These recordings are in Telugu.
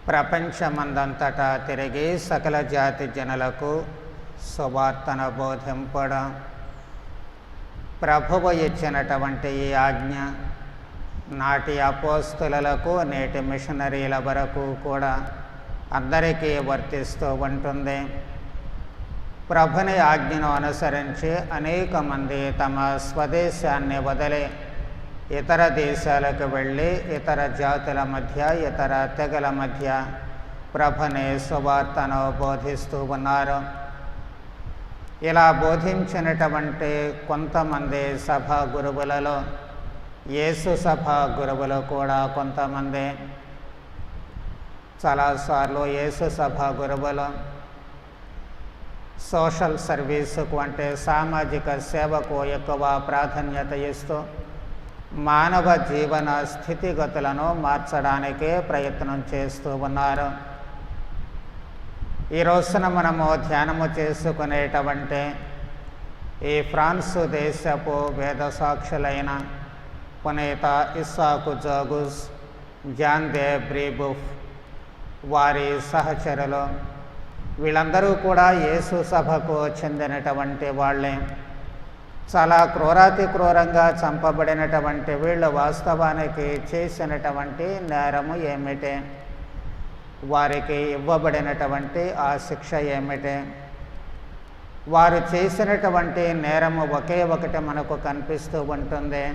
ప్రపంచమందంతటా తిరిగి సకల జాతి జనులకు సువార్తను బోధింపడం ప్రభువు ఇచ్చినటువంటి ఈ ఆజ్ఞ నాటి అపోస్తులకు నేటి మిషనరీల వరకు కూడా అందరికీ వర్తిస్తూ ఉంటుంది. ప్రభుని ఆజ్ఞను అనుసరించి అనేక మంది తమ స్వదేశాన్ని వదిలి ఇతర దేశాలకు వెళ్ళి ఇతర జాతుల మధ్య ఇతర తెగల మధ్య ప్రభుని సువార్తను బోధిస్తూ ఉన్నారు. ఇలా బోధించినటువంటి కొంతమంది సభా గురువులలో యేసు సభా గురువులు కూడా కొంతమంది చాలాసార్లు యేసు సభా గురువులు సోషల్ సర్వీసుకు అంటే సామాజిక సేవకు ఎక్కువ ప్రాధాన్యత ఇస్తూ మానవ జీవన స్థితిగతులను మార్చడానికే ప్రయత్నం చేస్తూ ఉన్నారు. ఈ రోజున మనము ధ్యానము చేసుకునేటువంటి ఈ ఫ్రాన్సు దేశపు వేద సాక్షులైన పునీత ఇస్సాకు జాగుస్, జాన్ దే బ్రీబుఫ్, వారి సహచరులు వీళ్ళందరూ కూడా యేసు సభకు చెందినటువంటి వాళ్ళే. చాలా క్రూరాతి క్రూరంగా చంపబడినటువంటి వీళ్ళు వాస్తవానికి చేసినటువంటి నేరము ఏమిటి, వారికి ఇవ్వబడినటువంటి ఆ శిక్ష ఏమిటి? వారు చేసినటువంటి నేరము ఒకే ఒకటి మనకు కనిపిస్తూ ఉంటుంది.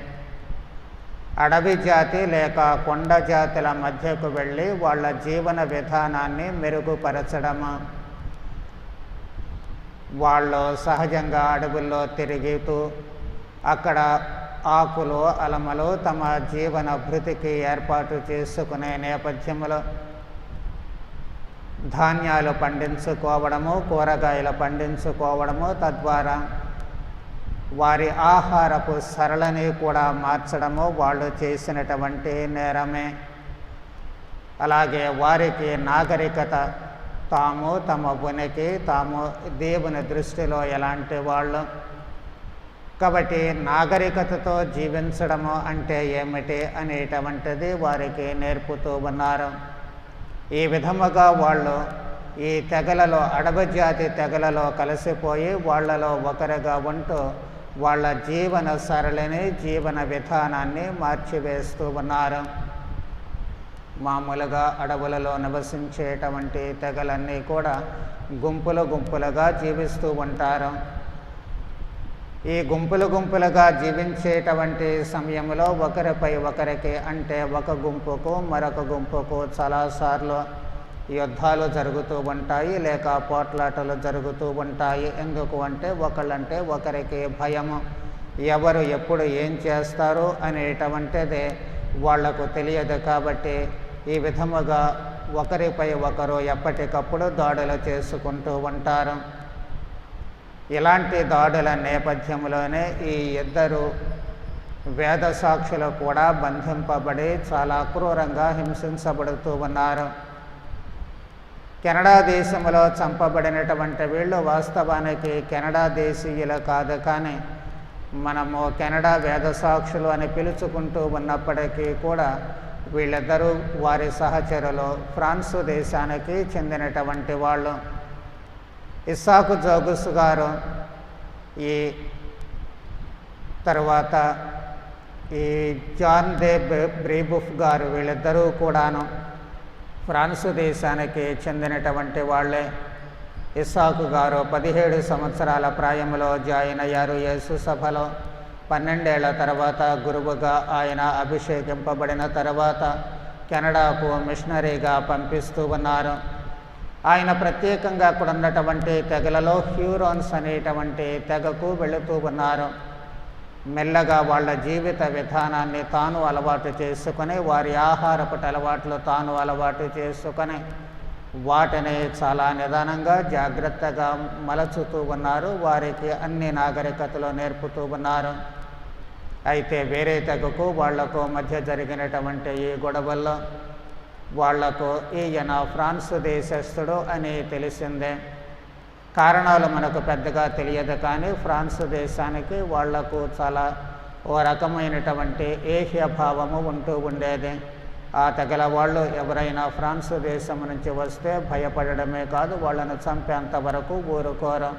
అడవి జాతి లేక కొండ జాతుల మధ్యకు వెళ్ళి వాళ్ళ జీవన విధానాన్ని మెరుగుపరచడము, వాళ్ళు సహజంగా అడవుల్లో తిరుగుతూ అక్కడ ఆకులు అలమలు తమ జీవన భృతికి ఏర్పాటు చేసుకునే నేపథ్యంలో ధాన్యాలు పండించుకోవడము, కూరగాయలు పండించుకోవడము, తద్వారా వారి ఆహారపు సరళని కూడా మార్చడము వాళ్ళు చేసినటువంటి నేరమే. అలాగే వారికి నాగరికత, తాము తమ ఉనికి తాము దేవుని దృష్టిలో ఎలాంటి వాళ్ళు కాబట్టి నాగరికతతో జీవించడము అంటే ఏమిటి అనేటువంటిది వారికి నేర్పుతూ ఉన్నారు. ఈ విధముగా వాళ్ళు ఈ తెగలలో అడవి జాతి తెగలలో కలిసిపోయి వాళ్ళలో ఒకరిగా ఉంటూ వాళ్ళ జీవన సరళిని జీవన విధానాన్ని మార్చివేస్తూ ఉన్నారు. మామూలుగా అడవులలో నివసించేటువంటి తెగలన్నీ కూడా గుంపులు గుంపులుగా జీవిస్తూ ఉంటారు. ఈ గుంపులు గుంపులుగా జీవించేటువంటి సమయంలో ఒకరిపై ఒకరికి అంటే ఒక గుంపుకు మరొక గుంపుకు చాలాసార్లు యుద్ధాలు జరుగుతూ ఉంటాయి, లేక పోట్లాటలు జరుగుతూ ఉంటాయి. ఎందుకు అంటే ఒకళ్ళంటే ఒకరికి భయము, ఎవరు ఎప్పుడు ఏం చేస్తారు అనేటువంటిది వాళ్లకు తెలియదు. కాబట్టి ఈ విధముగా ఒకరిపై ఒకరు ఎప్పటికప్పుడు దాడులు చేసుకుంటూ ఉంటారు. ఇలాంటి దాడుల నేపథ్యంలోనే ఈ ఇద్దరు వేద సాక్షులు కూడా బంధింపబడి చాలా క్రూరంగా హింసించబడుతూ ఉన్నారు. కెనడా దేశంలో చంపబడినటువంటి వీళ్ళు వాస్తవానికి కెనడా దేశీయులు కాదు, కానీ మనము కెనడా వేద సాక్షులు అని పిలుచుకుంటూ ఉన్నప్పటికీ కూడా వీళ్ళిద్దరూ వారి సహచరులు ఫ్రాన్సు దేశానికి చెందినటువంటి వాళ్ళు. ఇస్సాకు జాగుస్ గారు ఈ తర్వాత ఈ జాన్ దే బ్రీబుఫ్ గారు వీళ్ళిద్దరూ కూడాను ఫ్రాన్సు దేశానికి చెందినటువంటి వాళ్ళే. ఇస్సాకు గారు 17 సంవత్సరాల ప్రాయంలో జాయిన్ అయ్యారు యేసు సభలో. 12 ఏళ్ల తర్వాత గురువుగా ఆయన అభిషేకింపబడిన తర్వాత కెనడాకు మిషనరీగా పంపిస్తూ ఉన్నారు. ఆయన ప్రత్యేకంగా అక్కడ ఉన్నటువంటి తెగలలో హ్యూరోన్స్ అనేటువంటి తెగకు వెళుతూ ఉన్నారు. మెల్లగా వాళ్ళ జీవిత విధానాన్ని తాను అలవాటు చేసుకొని వారి ఆహారపు అలవాట్లు తాను అలవాటు చేసుకొని వాటిని చాలా నిదానంగా జాగ్రత్తగా మలచుతూ ఉన్నారు. వారికి అన్ని నాగరికతలు నేర్పుతూ ఉన్నారు. అయితే వేరే తెగకు వాళ్లకు మధ్య జరిగినటువంటి ఈ గొడవల్లో వాళ్లకు ఈయన ఫ్రాన్సు దేశస్థుడు అని తెలిసిందే. కారణాలు మనకు పెద్దగా తెలియదు, కానీ ఫ్రాన్సు దేశానికి వాళ్లకు చాలా ఓ రకమైనటువంటి ఏహ్య భావము ఉంటూ ఉండేది. ఆ తెగల వాళ్ళు ఎవరైనా ఫ్రాన్స్ దేశం నుంచి వస్తే భయపడడమే కాదు, వాళ్ళను చంపేంత వరకు ఊరుకోరు.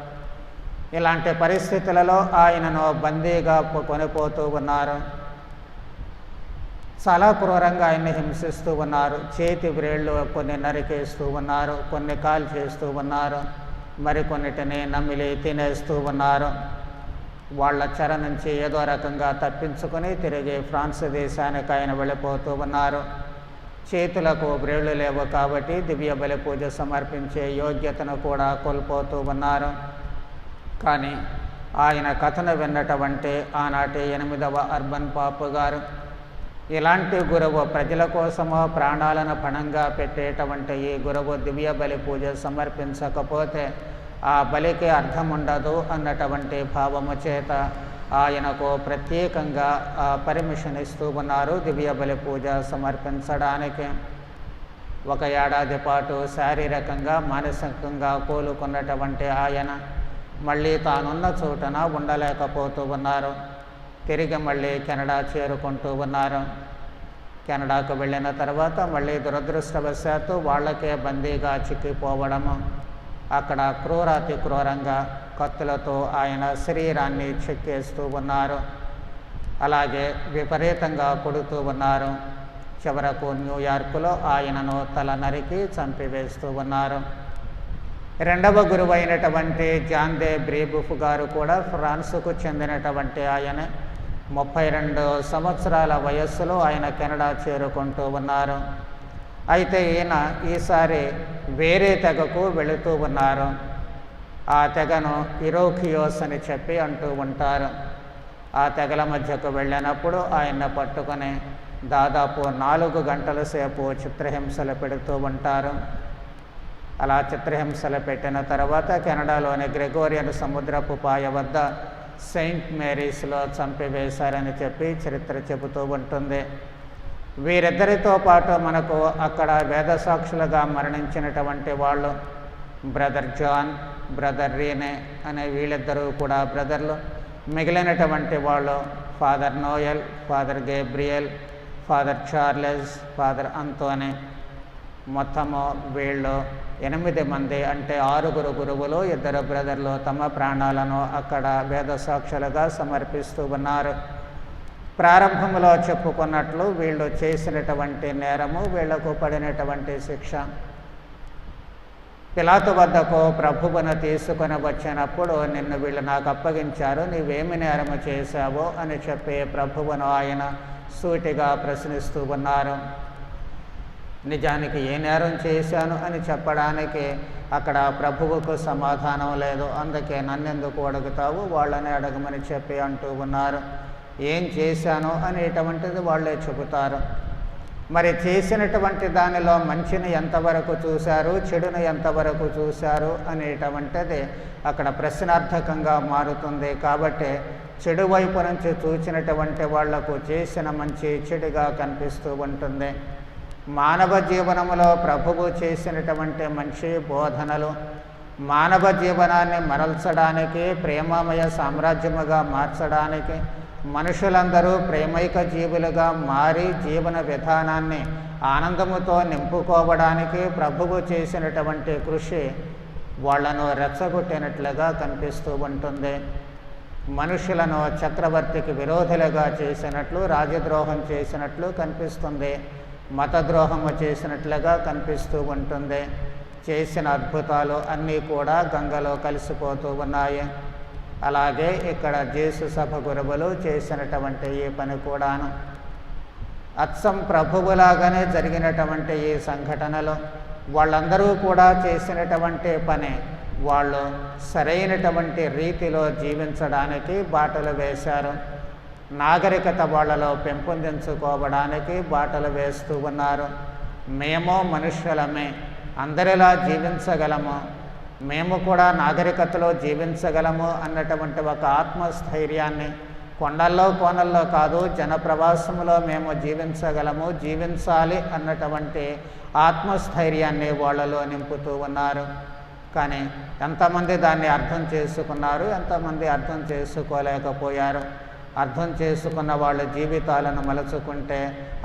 ఇలాంటి పరిస్థితులలో ఆయనను బందీగా కొనిపోతూ ఉన్నారు. చాలా క్రూరంగా ఆయన్ని హింసిస్తూ ఉన్నారు. చేతి వ్రేళ్ళు కొన్ని నరికేస్తూ ఉన్నారు, కొన్ని కాల్ చేస్తూ ఉన్నారు, మరికొన్నిటిని నమిలి తినేస్తూ ఉన్నారు. వాళ్ళ చెర నుంచి ఏదో రకంగా తప్పించుకొని తిరిగి ఫ్రాన్స్ దేశానికి ఆయన వెళ్ళిపోతూ ఉన్నారు. చేతులకు వ్రేళ్ళు లేవు కాబట్టి దివ్య బలి పూజ సమర్పించే యోగ్యతను కూడా కోల్పోతూ ఉన్నారు. కానీ ఆయన కథను విన్నటువంటి ఆనాటి 8వ అర్బన్ పాపు గారు, ఇలాంటి గురువు ప్రజల కోసమో ప్రాణాలను పణంగా పెట్టేటువంటి ఈ గురువు దివ్య బలి పూజ సమర్పించకపోతే ఆ బలికి అర్థం ఉండదు అన్నటువంటి భావము చేత ఆయనకు ప్రత్యేకంగా పర్మిషన్ ఇస్తూ ఉన్నారు దివ్య బలి పూజ సమర్పించడానికి. 1 ఏడాది పాటు శారీరకంగా మానసికంగా కోలుకున్నటువంటి ఆయన మళ్ళీ తానున్న చోటన ఉండలేకపోతూ ఉన్నారు. తిరిగి మళ్ళీ కెనడా చేరుకుంటూ ఉన్నారు. కెనడాకు వెళ్ళిన తర్వాత మళ్ళీ దురదృష్టవశాత్తు వాళ్ళకే బందీగా చిక్కిపోవడము, అక్కడ క్రూరాతి క్రూరంగా కత్తులతో ఆయన శరీరాన్ని చెక్కేస్తూ ఉన్నారు. అలాగే విపరీతంగా కొడుతూ ఉన్నారు. చివరకు న్యూయార్కులో ఆయనను తల నరికి చంపివేస్తూ ఉన్నారు. 2వ గురువు అయినటువంటి జాన్ దే బ్రేబుఫ్ గారు కూడా ఫ్రాన్స్కు చెందినటువంటి ఆయన. 32 సంవత్సరాల వయస్సులో ఆయన కెనడా చేరుకుంటూ ఉన్నారు. అయితే ఈయన ఈసారి వేరే తెగకు వెళుతూ ఉన్నారు. ఆ తెగను ఇరోకియోస్ అని చెప్పి అంటూ ఉంటారు. ఆ తెగల మధ్యకు వెళ్ళినప్పుడు ఆయన్ని పట్టుకొని దాదాపు 4 గంటల సేపు చిత్రహింసలు పెడుతూ ఉంటారు. అలా చిత్రహింసలు పెట్టిన తర్వాత కెనడాలోని గ్రెగోరియన్ సముద్రపు పాయ వద్ద సెయింట్ మేరీస్లో చంపివేశారని చెప్పి చరిత్ర చెబుతూ ఉంటుంది. వీరిద్దరితో పాటు మనకు అక్కడ వేద సాక్షులుగా మరణించినటువంటి వాళ్ళు బ్రదర్ జాన్, బ్రదర్ రీనే అనే వీళ్ళిద్దరూ కూడా బ్రదర్లు. మిగిలినటువంటి వాళ్ళు father Noel, father Gabriel, father Charles, father Anthony. మొత్తము వీళ్ళు 8 మంది, అంటే 6 గురువులు, 2 బ్రదర్లు తమ ప్రాణాలను అక్కడ వేద సాక్షులుగా సమర్పిస్తూ ఉన్నారు. ప్రారంభంలో చెప్పుకున్నట్లు వీళ్ళు చేసినటువంటి నేరము, వీళ్లకు పడినటువంటి శిక్ష. పిలాతు వద్దకు ప్రభువును తీసుకొని వచ్చినప్పుడు, నిన్ను వీళ్ళు నాకు అప్పగించారు, నీవేమి నేరము చేశావో అని చెప్పి ప్రభువును ఆయన సూటిగా ప్రశ్నిస్తూ ఉన్నారు. నిజానికి ఏ నేరం చేశాను అని చెప్పడానికి అక్కడ ప్రభువుకు సమాధానం లేదు. అందుకే నన్నెందుకు అడుగుతావు, వాళ్ళని అడగమని చెప్పి అంటూ ఉన్నారు. ఏం చేశాను అనేటువంటిది వాళ్ళే చెబుతారు. మరి చేసినటువంటి దానిలో మంచిని ఎంతవరకు చూశారు, చెడును ఎంతవరకు చూశారు అనేటువంటిది అక్కడ ప్రశ్నార్థకంగా మారుతుంది. కాబట్టి చెడు వైపు నుంచి చూసినటువంటి వాళ్లకు చేసిన మంచి చెడుగా కనిపిస్తూ ఉంటుంది. మానవ జీవనములో ప్రభువు చేసినటువంటి మంచి బోధనలు మానవ జీవనాన్ని మరల్చడానికి, ప్రేమమయ సామ్రాజ్యముగా మార్చడానికి, మనుషులందరూ ప్రేమైక జీవులుగా మారి జీవన విధానాన్ని ఆనందముతో నింపుకోవడానికి ప్రభువు చేసినటువంటి కృషి వాళ్లను రెచ్చగొట్టినట్లుగా కనిపిస్తూ ఉంటుంది. మనుషులను చక్రవర్తికి విరోధులుగా చేసినట్లు, రాజద్రోహం చేసినట్లు కనిపిస్తుంది. మతద్రోహము చేసినట్లుగా కనిపిస్తూ ఉంటుంది. చేసిన అద్భుతాలు అన్నీ కూడా గంగలో కలిసిపోతూ ఉన్నాయి. అలాగే ఇక్కడ జేసు సభ గురువులు చేసినటువంటి ఈ పని కూడాను అచ్చం ప్రభువులాగానే జరిగినటువంటి ఈ సంఘటనలు వాళ్ళందరూ కూడా చేసినటువంటి పని వాళ్ళు సరైనటువంటి రీతిలో జీవించడానికి బాటలు వేశారు. నాగరికత వాళ్ళలో పెంపొందించుకోవడానికి బాటలు వేస్తూ ఉన్నారు. మేము మనుష్యులమే, అందరిలా జీవించగలము, మేము కూడా నాగరికతలో జీవించగలము అన్నటువంటి ఒక ఆత్మస్థైర్యాన్ని, కొండల్లో కోనల్లో కాదు జనప్రవాసములో మేము జీవించగలము, జీవించాలి అన్నటువంటి ఆత్మస్థైర్యాన్ని వాళ్ళలో నింపుతూ ఉన్నారు. కానీ ఎంతమంది దాన్ని అర్థం చేసుకున్నారు, ఎంతమంది అర్థం చేసుకోలేకపోయారు. అర్థం చేసుకున్న వాళ్ళ జీవితాలను మలుచుకుంటే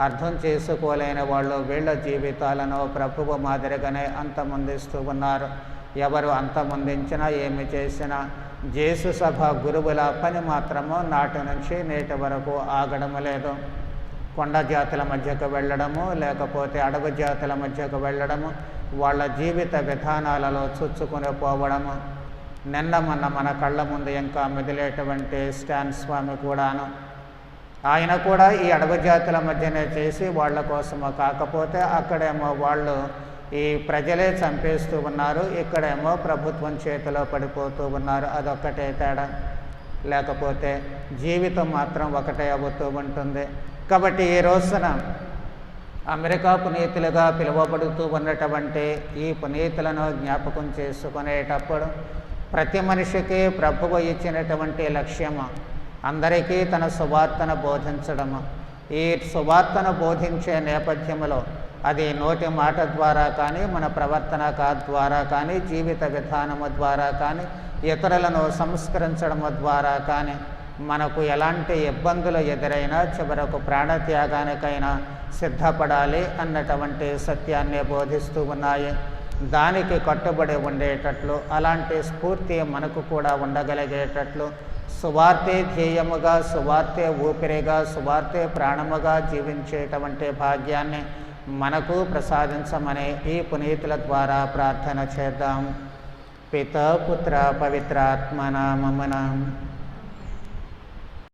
అర్థం చేసుకోలేని వాళ్ళు వీళ్ళ జీవితాలను ప్రభువు మాదిరిగానే అంతమొందిస్తూ ఉన్నారు. ఎవరు అంతమొందించినా ఏమి చేసినా జేసు సభ గురువుల పని మాత్రము నాటి నుంచి నేటి వరకు ఆగడము లేదు. కొండ జాతుల మధ్యకు వెళ్ళడము, లేకపోతే అడవి జాతుల మధ్యకు వెళ్ళడము, వాళ్ళ జీవిత విధానాలలో చుచ్చుకొని పోవడము. నిన్న మొన్న మన కళ్ళ ముందు ఇంకా మెదిలేటువంటి స్టాన్ స్వామి కూడాను, ఆయన కూడా ఈ అడవి జాతుల మధ్యనే చేసి వాళ్ళ కోసము, కాకపోతే అక్కడేమో వాళ్ళు ఈ ప్రజలే చంపేస్తూ ఉన్నారు, ఇక్కడేమో ప్రభుత్వం చేతిలో పడిపోతూ ఉన్నారు. అదొక్కటే తేడా, లేకపోతే జీవితం మాత్రం ఒకటే అవుతూ ఉంటుంది. కాబట్టి ఈ రోజున అమెరికా పునీతులుగా పిలువబడుతూ ఉన్నటువంటి ఈ పునీతులను జ్ఞాపకం చేసుకునేటప్పుడు ప్రతి మనిషికి ప్రభువు ఇచ్చినటువంటి లక్ష్యము అందరికీ తన సువార్తను బోధించడము. ఈ సువార్తను బోధించే నేపథ్యంలో అది నోటి మాట ద్వారా కానీ, మన ప్రవర్తన ద్వారా కానీ, జీవిత విధానము ద్వారా కానీ, ఇతరులను సంస్కరించడము ద్వారా కానీ మనకు ఎలాంటి ఇబ్బందులు ఎదురైనా చివరకు ప్రాణత్యాగానికైనా సిద్ధపడాలి అన్నటువంటి సత్యాన్ని బోధిస్తూ ఉన్నాయి. దానికి కట్టుబడి ఉండేటట్లు, అలాంటి స్ఫూర్తి మనకు కూడా ఉండగలిగేటట్లు సువార్తే ధ్యేయముగా, సువార్తే ఊపిరిగా, సువార్తే ప్రాణముగా జీవించేటువంటి భాగ్యాన్ని మనకు ప్రసాదించమని ఈ పునీతుల ద్వారా ప్రార్థన చేద్దాం. పితా పుత్ర పవిత్రాత్మ నామమున.